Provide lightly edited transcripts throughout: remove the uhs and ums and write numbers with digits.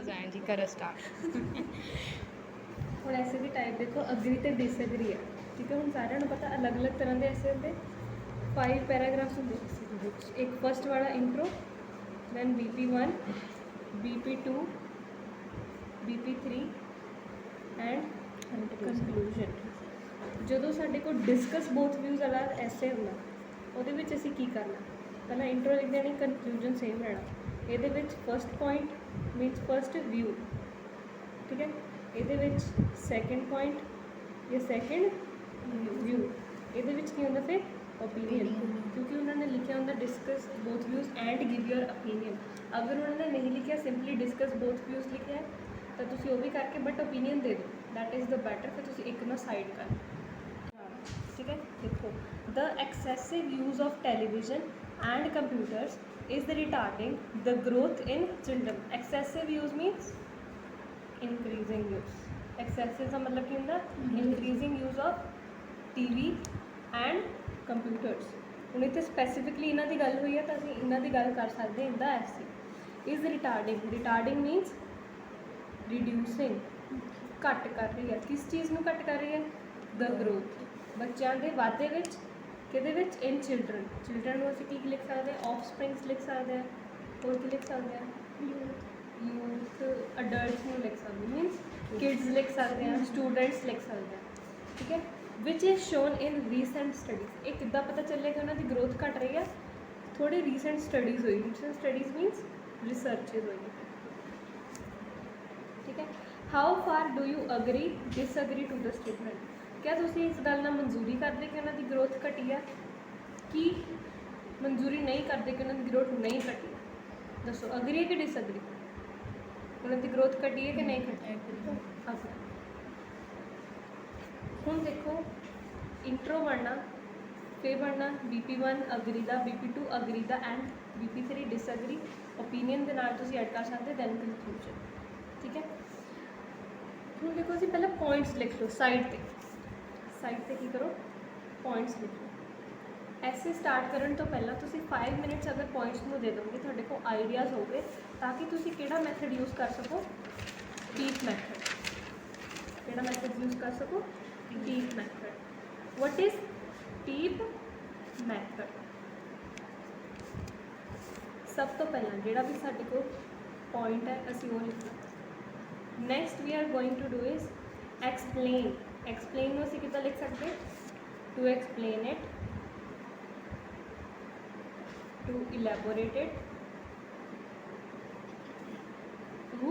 जाए जी करो स्टार्ट। ਹੁਣ ਐਸੇ ਦੀ ਟਾਈਪ ਦੇਖੋ, ਅਗਰੀ ਤੇ ਡਿਸਐਗਰੀ ਹੈ, ਠੀਕ ਹੈ। ਹੁਣ ਸਾਰਿਆਂ ਨੂੰ ਪਤਾ ਅਲੱਗ ਅਲੱਗ ਤਰ੍ਹਾਂ ਦੇ ਐਸੇ ਹੁੰਦੇ, 5 ਪੈਰਾਗ੍ਰਾਫਸ ਹੁੰਦੇ ਕਿਸੇ ਦੇ ਵਿੱਚ। ਇੱਕ ਫਸਟ ਵਾਲਾ intro, then BP1, BP2, BP3 and conclusion. ਜਦੋਂ ਸਾਡੇ ਕੋਲ ਡਿਸਕਸ ਬੋਥ ਵਿਊਜ਼ ਵਾਲਾ ਐਸੇ ਹੁੰਦਾ, ਉਹਦੇ ਵਿੱਚ ਅਸੀਂ ਕੀ ਕਰਨਾ, ਪਹਿਲਾਂ ਇੰਟਰੋ ਲਿਖ ਦੇਣੀ, ਕੰਕਲੂਜਨ ਸੇਮ ਰਹਿਣਾ। ਇਹਦੇ ਵਿੱਚ first point means first view, ਠੀਕ ਹੈ। ਇਹਦੇ ਵਿੱਚ ਸੈਕਿੰਡ ਪੁਆਇੰਟ ਜਾਂ ਸੈਕਿੰਡ ਵਿਊ। ਇਹਦੇ ਵਿੱਚ ਕੀ ਹੁੰਦਾ ਫਿਰ ਓਪੀਨੀਅਨ, ਕਿਉਂਕਿ ਉਹਨਾਂ ਨੇ ਲਿਖਿਆ ਹੁੰਦਾ discuss both views and give your opinion. ਅਗਰ ਉਹਨਾਂ ਨੇ ਨਹੀਂ ਲਿਖਿਆ, ਸਿੰਪਲੀ ਡਿਸਕਸ ਬੋਥ ਵਿਊਜ਼ ਲਿਖਿਆ ਹੈ, ਤਾਂ ਤੁਸੀਂ ਉਹ ਵੀ ਕਰਕੇ ਬਟ ਓਪੀਨੀਅਨ ਦੇ ਦਿਓ, ਦੈਟ ਇਜ਼ ਦ ਬੈਟਰ। ਫਿਰ ਤੁਸੀਂ ਇੱਕ ਨਾ ਸਾਈਡ ਕਰ, ਠੀਕ ਹੈ। ਦੇਖੋ, the excessive use of television and computers is retarding the growth in children. Excessive use means increasing use. Excessive ਦਾ ਮਤਲਬ ਕੀ ਹੁੰਦਾ, increasing use of TV and computers. ਹੁਣ ਇੱਥੇ ਸਪੈਸੀਫਿਕਲੀ ਇਹਨਾਂ ਦੀ ਗੱਲ ਹੋਈ ਹੈ, ਤਾਂ ਅਸੀਂ ਇਹਨਾਂ ਦੀ ਗੱਲ ਕਰ ਸਕਦੇ ਹਾਂ। ਇਹਦਾ ਐਸੇ ਇਜ਼ ਰਿਟਾਰਡਿੰਗ, ਰਿਟਾਰਡਿੰਗ ਮੀਨਸ ਰਿਡਿਊਸਿੰਗ, ਘੱਟ ਕਰ ਰਹੀ ਹੈ। ਕਿਸ ਚੀਜ਼ ਨੂੰ ਘੱਟ ਕਰ ਰਹੀ ਹੈ, ਦ ਗਰੋਥ, ਬੱਚਿਆਂ ਦੇ ਵਾਧੇ ਵਿੱਚ। ਕਿਹਦੇ ਵਿੱਚ, ਇਨ ਚਿਲਡਰਨ। ਚਿਲਡਰਨ ਨੂੰ ਅਸੀਂ ਕੀ ਲਿਖ ਸਕਦੇ ਹਾਂ, ਆਫਸਪ੍ਰਿੰਗਸ ਲਿਖ ਸਕਦੇ ਹਾਂ। ਹੋਰ ਕੀ ਲਿਖ ਸਕਦੇ ਹਾਂ, ਯੂਥ, ਅਡਲਟਸ ਨੂੰ ਲਿਖ ਸਕਦੇ, ਮੀਨਸ ਕਿਡਸ ਲਿਖ ਸਕਦੇ ਹਾਂ, ਸਟੂਡੈਂਟਸ ਲਿਖ ਸਕਦੇ ਹਾਂ, ਠੀਕ ਹੈ। Which is shown in recent studies. ਇਹ ਕਿੱਦਾਂ ਪਤਾ ਚੱਲੇਗਾ ਉਹਨਾਂ ਦੀ ਗਰੋਥ ਘੱਟ ਰਹੀ ਹੈ, ਥੋੜੀ ਰੀਸੈਂਟ ਸਟੱਡੀਜ਼ ਹੋਈ। ਰੀਸੈਂਟ ਸਟੱਡੀਜ਼ ਮੀਨਸ ਰਿਸਰਚਿਜ਼ ਹੋਈ, ਠੀਕ ਹੈ। How far do you agree disagree to the statement. ਕਿਆ ਤੁਸੀਂ ਇਸ ਗੱਲ ਨਾਲ ਮਨਜ਼ੂਰੀ ਕਰਦੇ ਕਿ ਉਹਨਾਂ ਦੀ ਗਰੋਥ ਘਟੀ ਹੈ, ਕੀ ਮਨਜ਼ੂਰੀ ਨਹੀਂ ਕਰਦੇ ਕਿ ਉਹਨਾਂ ਦੀ ਗਰੋਥ ਨਹੀਂ ਘਟੀ ਹੈ? ਦੱਸੋ, ਅਗਰੀ ਹੈ ਕਿ ਡਿਸਅਗਰੀ? ਉਹਨਾਂ ਦੀ ਗਰੋਥ ਘਟੀ ਹੈ ਕਿ ਨਹੀਂ ਘਟੀ? ਅਗਰੀ। ਹੁਣ ਦੇਖੋ, ਇੰਟਰੋ ਬਣਨਾ, ਫਿਰ ਬਣਨਾ BP1 ਅਗਰੀ ਦਾ, BP2 ਅਗਰੀ ਦਾ ਐਂਡ BP3 ਡਿਸਅਗਰੀ। ਓਪੀਨੀਅਨ ਦੇ ਨਾਲ ਤੁਸੀਂ ਐਡ ਕਰ ਸਕਦੇ, ਦੈਨ ਕੰਕਲੂਜਨ, ਠੀਕ ਹੈ। ਹੁਣ ਦੇਖੋ, ਅਸੀਂ ਪਹਿਲਾਂ ਪੁਆਇੰਟਸ ਲਿਖ ਲਓ ਸਾਈਡ 'ਤੇ। ਸਾਈਡ 'ਤੇ ਕੀ ਕਰੋ, ਪੁਆਇੰਟਸ ਲਿਖ ਲਓ। ਐਸੇ ਸਟਾਰਟ ਕਰਨ ਤੋਂ ਪਹਿਲਾਂ ਤੁਸੀਂ 5 ਮਿੰਟਸ ਅਗਰ ਪੁਆਇੰਟਸ ਨੂੰ ਦੇ ਦੋਗੇ, ਤੁਹਾਡੇ ਕੋਲ ਆਈਡੀਆਜ਼ ਹੋਵੇ, ਤਾਂ ਕਿ ਤੁਸੀਂ ਕਿਹੜਾ ਮੈਥਡ ਯੂਜ਼ ਕਰ ਸਕੋ, ਟੀਪ ਮੈਥਡ। ਕਿਹੜਾ ਮੈਥਡ ਯੂਜ਼ ਕਰ ਸਕੋ, TEEP method. What is TEEP method? ਸਭ ਤੋਂ ਪਹਿਲਾਂ ਜਿਹੜਾ ਵੀ ਸਾਡੇ ਕੋਲ ਪੁਆਇੰਟ ਹੈ, ਅਸੀਂ ਉਹ ਲਿਖਣਾ। Next we are going to do is explain. Explain ਨੂੰ ਅਸੀਂ ਕਿੱਦਾਂ ਲਿਖ ਸਕਦੇ, to explain it, to elaborate it, to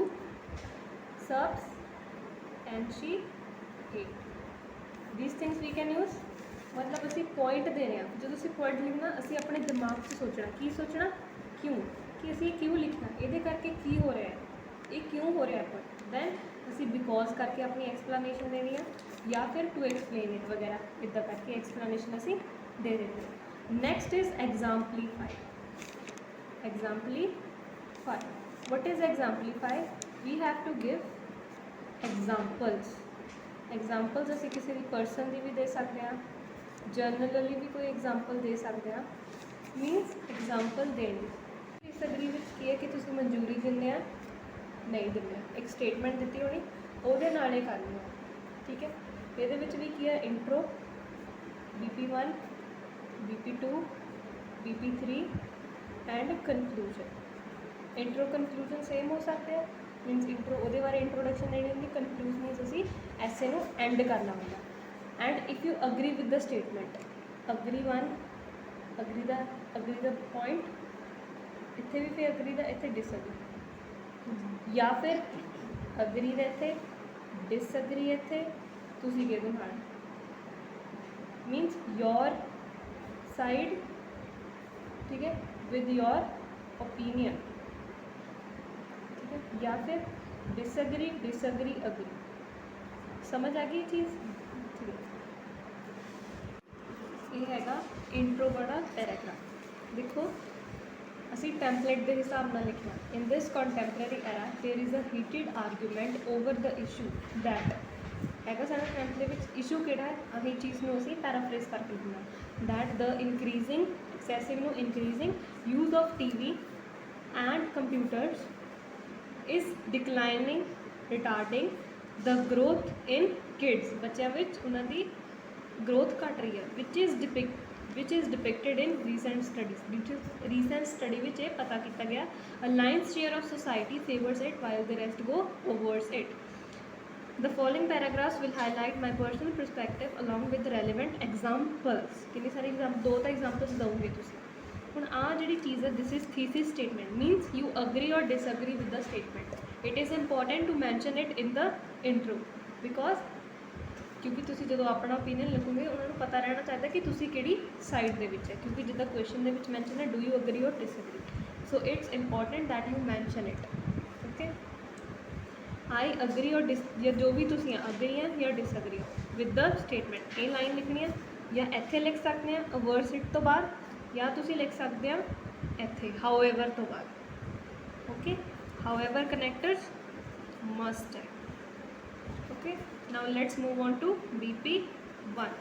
substantiate it. These things we can use। मतलब ਅਸੀਂ ਪੁਆਇੰਟ ਦੇ ਰਹੇ ਹਾਂ, ਜਦੋਂ ਅਸੀਂ ਪੁਆਇੰਟ ਲਿਖਣਾ, ਅਸੀਂ ਆਪਣੇ ਦਿਮਾਗ 'ਚ ਸੋਚਣਾ, ਕੀ ਸੋਚਣਾ, ਕਿਉਂ, ਕਿ ਅਸੀਂ ਇਹ ਕਿਉਂ ਲਿਖਣਾ, ਇਹਦੇ ਕਰਕੇ ਕੀ ਹੋ ਰਿਹਾ ਹੈ, ਇਹ ਕਿਉਂ ਹੋ ਰਿਹਾ ਪੁਆਇੰਟ। ਦੈਨ ਅਸੀਂ ਬਿਕੋਜ਼ ਕਰਕੇ ਆਪਣੀ ਐਕਸਪਲੇਨੇਸ਼ਨ ਦੇਣੀ ਆ, ਜਾਂ ਫਿਰ ਟੂ ਐਕਸਪਲੇਨ ਇਟ ਵਗੈਰਾ, ਇੱਦਾਂ ਕਰਕੇ ਐਕਸਪਲੇਨੇਸ਼ਨ ਅਸੀਂ ਦੇ ਦਿੰਦੇ ਹਾਂ। Next is exemplify. Exemplify. What is exemplify? We have to give examples. Examples ਅਸੀਂ ਕਿਸੇ ਵੀ ਪਰਸਨ ਦੀ ਵੀ ਦੇ ਸਕਦੇ ਹਾਂ, ਜਨਰਲੀ ਵੀ ਕੋਈ ਐਗਜ਼ਾਮਪਲ ਦੇ ਸਕਦੇ ਹਾਂ, ਮੀਨਸ ਐਗਜ਼ਾਮਪਲ ਦੇਣੀ। ਡਿਸਅਗਰੀ ਵਿੱਚ ਕੀ ਹੈ ਕਿ ਤੁਸੀਂ ਮਨਜ਼ੂਰੀ ਦਿੰਦੇ ਆ, ਨਹੀਂ ਦਿੰਦੇ ਆ, ਇੱਕ ਸਟੇਟਮੈਂਟ ਦਿੱਤੀ ਹੋਣੀ, ਉਹਦੇ ਨਾਲ ਹੀ ਕਰਨੀ ਹੈ, ਠੀਕ ਹੈ। ਇਹਦੇ ਵਿੱਚ ਵੀ ਕੀ ਹੈ, intro, BP1, BP2, BP3 and conclusion. Intro conclusion same ਹੋ ਸਕਦੇ ਆ, ਮੀਨਸ ਇੰਟਰੋ ਉਹਦੇ ਬਾਰੇ ਇੰਟਰੋਡਕਸ਼ਨ ਦੇਣੀ ਹੁੰਦੀ, ਕੰਕਲੂਜਨ ਮੀਨਸ ਅਸੀਂ ਐਸੇ ਨੂੰ ਐਂਡ ਕਰਨਾ ਹੁੰਦਾ। And if you agree with the statement, agree the point, ਇੱਥੇ ਵੀ ਫਿਰ ਅਗਰੀ ਦਾ, ਇੱਥੇ ਡਿਸਅਗਰੀ, ਜਾਂ ਫਿਰ ਅਗਰੀ ਦਾ ਇੱਥੇ, ਡਿਸਅਗਰੀ ਇੱਥੇ, ਤੁਸੀਂ ਕਿਹਦੇ ਨਾਲ, ਮੀਨਸ ਯੋਰ ਸਾਈਡ, ठीक है, विद योर ओपिनियन, ठीक है, या फिर डिसअग्री डिसअग्री अग्री। समझ आ गई चीज़, ठीक है। ये हैगा इंट्रो वाला पैराग्राफ। देखो, असी टैंपलेट के हिसाब नाल लिखना। In this contemporary era there is a heated argument over the issue that हैगा सारा टैंपलेट विच इशू किहड़ा है, अही चीज़ में असी पैराफ्रेज करके लिखना, that the increasing excessive no increasing use of TV and computers is declining, retarding the growth in kids, ਬੱਚਿਆਂ ਵਿੱਚ ਉਹਨਾਂ ਦੀ growth ਘਟ ਰਹੀ ਹੈ, which is depicted in recent studies, which is recent study ਵਿੱਚ ਇਹ ਪਤਾ ਕੀਤਾ ਗਿਆ a lion's share of society favors it while the rest go towards it. The following paragraphs will highlight my personal perspective along with relevant examples. कितने सारे दो तो examples दोगे तुसी. ਹੁਣ ਆ ਜਿਹੜੀ ਚੀਜ਼ ਹੈ, this is thesis statement, means you agree or disagree with the statement. It is important to mention it in the intro because ਕਿਉਂਕਿ ਤੁਸੀਂ ਜਦੋਂ ਆਪਣਾ ਓਪੀਨੀਅਨ ਲਿਖੋਗੇ ਉਹਨਾਂ ਨੂੰ ਪਤਾ ਰਹਿਣਾ ਚਾਹੀਦਾ ਕਿ ਤੁਸੀਂ ਕਿਹੜੀ ਸਾਈਡ ਦੇ ਵਿੱਚ ਹੈ, ਕਿਉਂਕਿ ਜਿੱਦਾਂ ਕੁਐਸਚਨ ਦੇ ਵਿੱਚ ਮੈਂਸ਼ਨ ਹੈ ਡੂ ਯੂ ਅਗਰੀ ਔਰ disagree, so it's important that you mention it. Okay, I agree ਔਰ ਜਾਂ ਜੋ ਵੀ ਤੁਸੀਂ ਅਗਰੀ ਹੈ ਜਾਂ ਡਿਸਐਗਰੀ ਵਿਦ ਦ ਸਟੇਟਮੈਂਟ, ਇਹ ਲਾਈਨ ਲਿਖਣੀ ਹੈ ਜਾਂ ਇੱਥੇ ਲਿਖ ਸਕਦੇ ਹਾਂ ਅਵਰਸ ਇਟ ਤੋਂ ਬਾਅਦ, ਜਾਂ ਤੁਸੀਂ ਲਿਖ ਸਕਦੇ ਹੋ ਇੱਥੇ ਹਾਊਐਵਰ ਤੋਂ ਬਾਅਦ. ਓਕੇ, ਹਾਊਐਵਰ ਕਨੈਕਟਰਸ ਮਸਟ ਹੈ. Okay, now let's move on to BP1.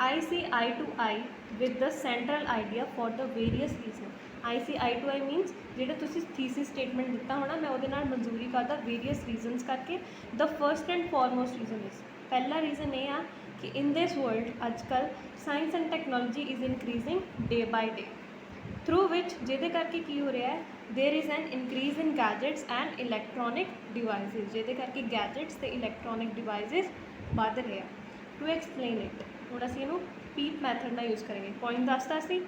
I see eye to eye with the central idea for the various reasons. I see eye to eye means ਜਿਹੜਾ ਤੁਸੀਂ thesis statement ਦਿੱਤਾ ਹੋਣਾ ਮੈਂ ਉਹਦੇ ਨਾਲ ਮਨਜ਼ੂਰੀ ਕਰਦਾ various reasons ਕਰਕੇ. The first and foremost reason is, ਪਹਿਲਾ reason ਇਹ ਆ ਕਿ in this world ਅੱਜ ਕੱਲ੍ਹ science and technology is increasing day by day, through which ਜਿਹਦੇ ਕਰਕੇ ਕੀ ਹੋ ਰਿਹਾ ਹੈ there is an increase in gadgets and electronic devices, ਜਿਹਦੇ ਕਰਕੇ gadgets ਤੇ electronic devices ਵੱਧ ਰਹੇ ਆ. To explain it, ਹੁਣ ਅਸੀਂ ਇਹਨੂੰ PEEP ਮੈਥਡ ਨਾਲ ਯੂਜ਼ ਕਰਾਂਗੇ. ਪੁਆਇੰਟ ਦੱਸਤਾ ਸੀ,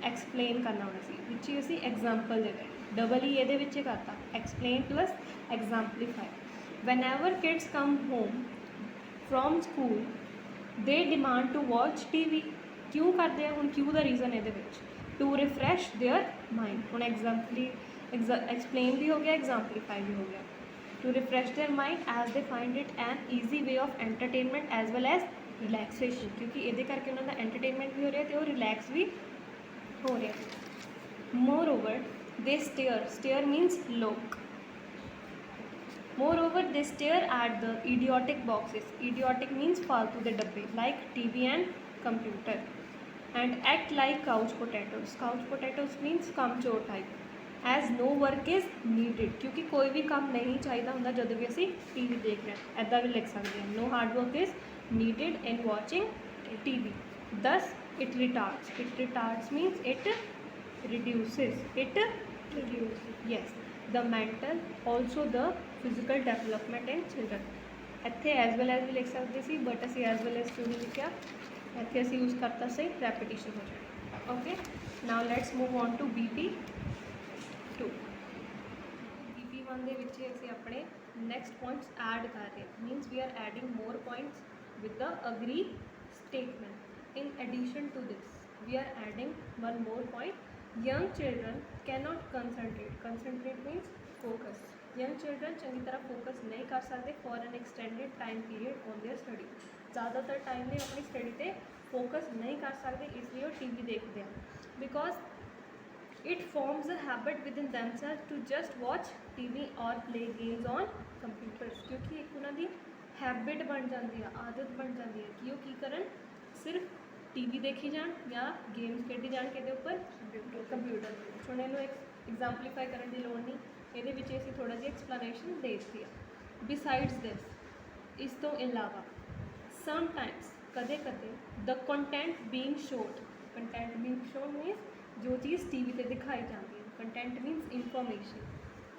ਐਕਸਪਲੇਨ ਕਰਨਾ ਹੋਣਾ ਸੀ, ਵਿੱਚ ਹੀ ਅਸੀਂ ਐਗਜ਼ਾਮਪਲ ਦੇ ਰਹੇ, ਡਬਲ ਹੀ ਇਹਦੇ ਵਿੱਚ ਕਰਤਾ, explain plus exemplify. whenever kids come home from school they demand to watch TV. ਕਿਉਂ ਕਰਦੇ ਆ, ਹੁਣ ਕਿਉਂ ਦਾ ਰੀਜ਼ਨ ਇਹਦੇ ਵਿੱਚ to refresh their mind. ਹੁਣ explain भी हो गया, exemplify भी हो गया. To refresh their mind as they find it an easy way of entertainment as well as relaxation, क्योंकि ਇਹਦੇ ਕਰਕੇ ਉਹਨਾਂ ਦਾ entertainment भी हो रहा है ਤੇ ਉਹ relax भी हो रहा है. Moreover they stare means look. Moreover they stare at the idiotic boxes. Idiotic means फालतू ਦੇ डब्बे like TV and computer. And act like couch potatoes. Couch potatoes means kamchor type. As no work is needed, क्योंकि कोई भी काम नहीं चाहिए ਹੁੰਦਾ ਜਦੋਂ ਵੀ ਅਸੀਂ TV ਦੇਖ ਰਹੇ ਹਾਂ, ਇੱਦਾਂ ਵੀ ਲਿਖ ਸਕਦੇ ਹਾਂ. No hard work is needed in watching TV. Thus it retards. It retards means it reduces. It reduces. Yes, the mental also the physical development in children. ਇੱਥੇ as well as ਵੀ ਲਿਖ ਸਕਦੇ ਸੀ ਬਟ ਅਸੀਂ as well as ਕਿਉਂ ਨਹੀਂ ਲਿਖਿਆ, ਇੱਥੇ ਅਸੀਂ use ਕਰਤਾ ਸੀ ਰੈਪੀਟੀਸ਼ਨ ਹੋ ਜਾਏ. Okay, now let's move on to BP2. BP1 ਦੇ ਵਿੱਚ ਅਸੀਂ ਆਪਣੇ ਨੈਕਸਟ ਪੁਆਇੰਟਸ ਐਡ ਕਰ ਰਹੇ ਹਾਂ, means we are adding more points with the agree statement. In addition to this, we are adding one more point. Young children cannot concentrate. Concentrate means focus. Young children ਚੰਗੀ ਤਰ੍ਹਾਂ focus ਨਹੀਂ ਕਰ ਸਕਦੇ for an extended time period on their study. ज़्यादातर time में अपनी study पे focus नहीं कर सकते, इसलिए वो टीवी देखते हैं. Because it forms a habit within themself to just watch TV और प्ले गेम्स ऑन कंप्यूटर्स, क्योंकि एक उन्होंने हैबिट बन जाती है, आदत बन जाती है कि वो की करन सिर्फ टीवी देखी जान या गेम्स खेडी जान के उपर कंप्यूटर. ਹੁਣ ਇਹਨੂੰ ਐਗਜ਼ਾਮਪਲੀਫਾਈ ਕਰਨ ਦੀ ਲੋੜ ਨਹੀਂ, ਇਹਦੇ ਵਿੱਚ ਅਸੀਂ ਥੋੜਾ ਜਿਹਾ ਐਕਸਪਲੇਨੇਸ਼ਨ ਦੇ ਦਿੱਤੀ ਹੈ. ਬਿਸਾਈਡਸ ਦਿਸ, ਇਸ ਤੋਂ ਇਲਾਵਾ समटाइम्स कदे कदे the content being showed. Content being showed means जो चीज़ टीवी पे दिखाई जाती है. कंटेंट मीन्स इंफॉर्मेशन,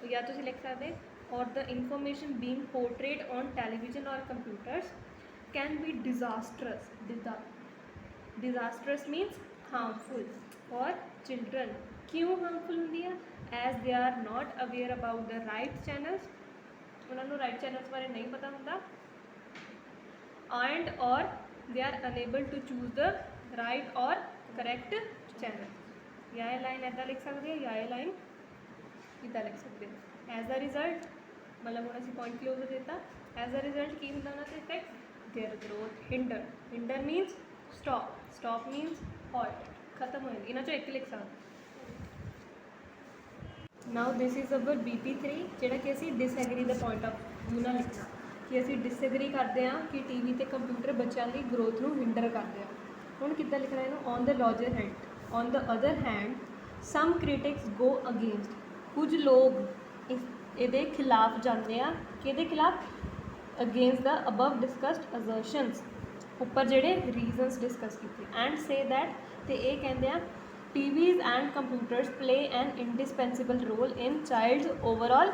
तो या तो लिख सकते और the information being portrayed on television और computers can be disastrous. Disastrous means harmful for children. क्यों हार्मफुल होंगी है, as they are not aware about the right channels. उन्होंने राइट चैनल्स बारे नहीं पता होंगे and or they are unable to choose the right or correct channel. या ये लाइन ऐसा लिख सकते हैं या ये लाइन इतना लिख सकते हैं. एज अ रिजल्ट मतलब हम अभी पॉइंट क्लोज देता, एज अ रिजल्ट की होंगे उन्होंने effect their growth. Hinder, hinder मीनस stop, stop मीनस halt, खत्म हो जाए. इन्होंने एक लिख सकते. Now this is our BP3 ਜਿਹੜਾ ਕਿ ਅਸੀਂ disagree the point of view ਨਾਲ ਲਿਖਣਾ ਕਿ ਅਸੀਂ ਡਿਸਐਗਰੀ ਕਰਦੇ ਹਾਂ ਕਿ ਟੀਵੀ ਤੇ ਕੰਪਿਊਟਰ ਬੱਚਿਆਂ ਦੀ ਗਰੋਥ ਨੂੰ ਹਿੰਡਰ ਕਰਦੇ ਆ. ਹੁਣ ਕਿੱਦਾਂ ਲਿਖਣਾ ਇਹਨੂੰ, on the other hand some critics go against. ਕੁਝ ਲੋਕ ਇਹਦੇ ਖਿਲਾਫ ਜਾਂਦੇ ਆ, ਕਿਹਦੇ ਖਿਲਾਫ? Against the above discussed assertions, ਉੱਪਰ ਜਿਹੜੇ ਰੀਜ਼ਨਸ ਡਿਸਕਸ ਕੀਤੇ, ਐਂਡ ਸੇ ਦੈਟ, ਤੇ ਇਹ ਕਹਿੰਦੇ ਆ TVs and computers play an indispensable role in child's overall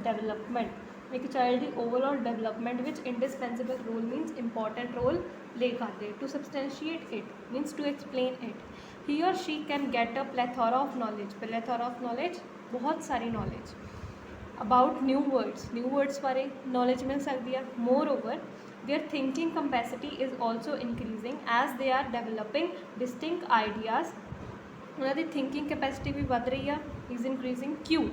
development. एक child ਦੀ overall development ਵਿੱਚ indispensable role means important role play ਕਰਦੇ. To substantiate it means to explain it. He or she can get a plethora of knowledge. Plethora of knowledge, बहुत सारी knowledge. About new words ਬਾਰੇ knowledge ਮਿਲ ਸਕਦੀ ਹੈ. Moreover, their thinking capacity is also increasing as they are developing distinct ideas. ਉਹਨਾਂ ਦੀ thinking capacity ਵੀ ਵੱਧ ਰਹੀ ਆ, is increasing. ਕਿਉਂ?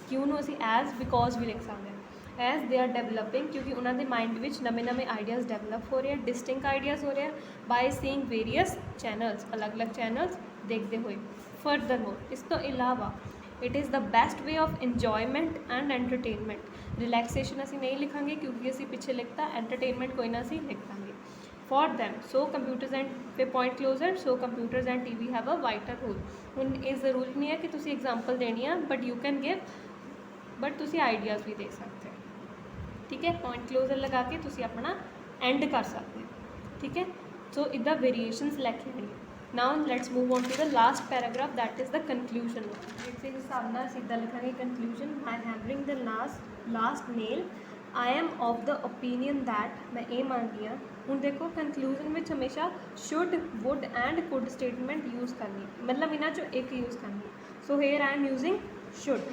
ਕਿਉਂ ਨੂੰ ਅਸੀਂ ਐਜ਼ ਬਿਕੋਜ਼ ਵੀ ਲਿਖ ਸਕਦੇ ਹਾਂ. ਐਜ਼ ਦੇ ਆਰ ਡਿਵੈਲਪਿੰਗ, ਕਿਉਂਕਿ ਉਹਨਾਂ ਦੇ ਮਾਈਂਡ ਵਿੱਚ ਨਵੇਂ ਆਈਡੀਆਜ਼ ਡਿਵੈਲਪ ਹੋ ਰਹੇ ਆ, ਡਿਸਟਿੰਕਟ ਆਈਡੀਆਜ਼ ਹੋ ਰਹੇ ਆ, ਬਾਏ ਸੀਇੰਗ ਵੇਰੀਅਸ ਚੈਨਲਸ, ਅਲੱਗ-ਅਲੱਗ ਚੈਨਲਸ ਦੇਖਦੇ ਹੋਏ. ਫਰਦਰਮੋਰ, ਇਸ ਤੋਂ ਇਲਾਵਾ it is the best way of enjoyment and entertainment. Relaxation ਅਸੀਂ ਨਹੀਂ ਲਿਖਾਂਗੇ ਕਿਉਂਕਿ ਅਸੀਂ ਪਿੱਛੇ ਲਿਖਤਾ, ਐਂਟਰਟੇਨਮੈਂਟ ਕੋਈ ਨਾ ਅਸੀਂ ਲਿਖ ਦਾਂਗੇ. For them, so computers and पे point closer, so computers and TV have a vital role. ਹੁਣ ਇਹ ਜ਼ਰੂਰੀ ਨਹੀਂ ਹੈ ਕਿ ਤੁਸੀਂ ਐਗਜ਼ਾਮਪਲ ਦੇਣੀ ਆ, but you can give, but ਤੁਸੀਂ ਆਈਡੀਆਜ਼ ਵੀ ਦੇ ਸਕਦੇ ਹੋ. ਠੀਕ ਹੈ, ਪੁਆਇੰਟ ਕਲੋਜ਼ਰ ਲਗਾ ਕੇ ਤੁਸੀਂ ਆਪਣਾ ਐਂਡ ਕਰ ਸਕਦੇ ਹੋ. ਠੀਕ ਹੈ, ਸੋ ਇੱਦਾਂ ਵੇਰੀਏਸ਼ਨਸ ਲੈ ਕੇ ਆਉਣੀ. Now let's move on to the last paragraph, that is the conclusion. ਇਸੇ ਹਿਸਾਬ ਨਾਲ ਅਸੀਂ ਇੱਦਾਂ ਲਿਖਾਂਗੇ conclusion. By hammering the last nail I am of the opinion that, ਮੈਂ ਇਹ ਮੰਨਦੀ ਹਾਂ. ਹੁਣ ਦੇਖੋ ਕਨਕਲੂਜਨ ਵਿੱਚ ਹਮੇਸ਼ਾ should, would and could statement use ਕਰਨੀ, ਮਤਲਬ ਇਹਨਾਂ 'ਚੋਂ ਇੱਕ ਯੂਜ਼ ਕਰਨੀ. So here I am using should.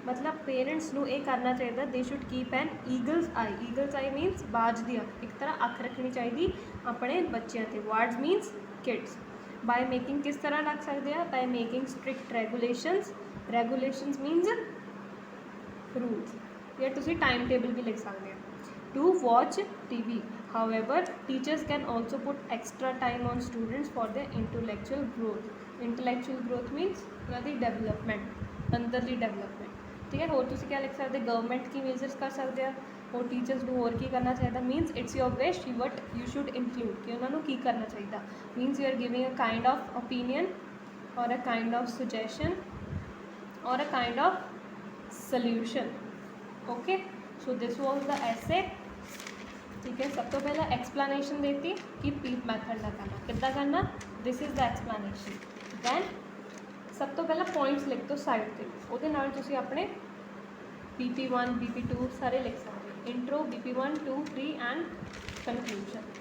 ਮਤਲਬ ਪੇਰੈਂਟਸ ਨੂੰ ਇਹ ਕਰਨਾ ਚਾਹੀਦਾ, they should keep an eagle's eye. Eagle's eye means ਬਾਜ ਦੀ ਅੱਖ, ਇੱਕ ਤਰ੍ਹਾਂ ਅੱਖ ਰੱਖਣੀ ਚਾਹੀਦੀ ਆਪਣੇ ਬੱਚਿਆਂ 'ਤੇ. Wards means kids. By making ਕਿਸ ਤਰ੍ਹਾਂ ਰੱਖ ਸਕਦੇ ਆ? By making strict regulations. Regulations means rules, ਜਾਂ ਤੁਸੀਂ ਟਾਈਮ ਟੇਬਲ ਵੀ ਲਿਖ ਸਕਦੇ ਹੋ. To watch TV. However, teachers can also put extra time on students for their intellectual growth. Intellectual growth means ਉਹਨਾਂ ਦੀ ਡਿਵੈਲਪਮੈਂਟ, ਅੰਦਰਲੀ ਡਿਵੈਲਪਮੈਂਟ. ਠੀਕ ਹੈ, ਹੋਰ ਤੁਸੀਂ ਕਿਆ ਲਿਖ ਸਕਦੇ? ਗਵਰਨਮੈਂਟ ਕੀ ਮੇਜਰਸ ਕਰ ਸਕਦੇ ਆ, ਹੋਰ ਟੀਚਰਸ ਨੂੰ ਹੋਰ ਕੀ ਕਰਨਾ ਚਾਹੀਦਾ? Means it's your wish but you should include, ਕਿ ਉਹਨਾਂ ਨੂੰ ਕੀ ਕਰਨਾ ਚਾਹੀਦਾ. Means you are giving a kind of opinion or a kind of suggestion or a kind of solution. Okay, so this was the essay. ठीक है, सब तो पहला एक्सप्लेनेशन देती कि पीप मैथड ना करना, कितना करना, this is the explanation. Then सब तो पहला पॉइंट्स लिख दो साइड पे, ਉਹਦੇ ਨਾਲ ਤੁਸੀਂ ਆਪਣੇ BP1 BP2 ਸਾਰੇ ਲਿਖ ਸਕਦੇ. Intro BP1 2 3 and conclusion.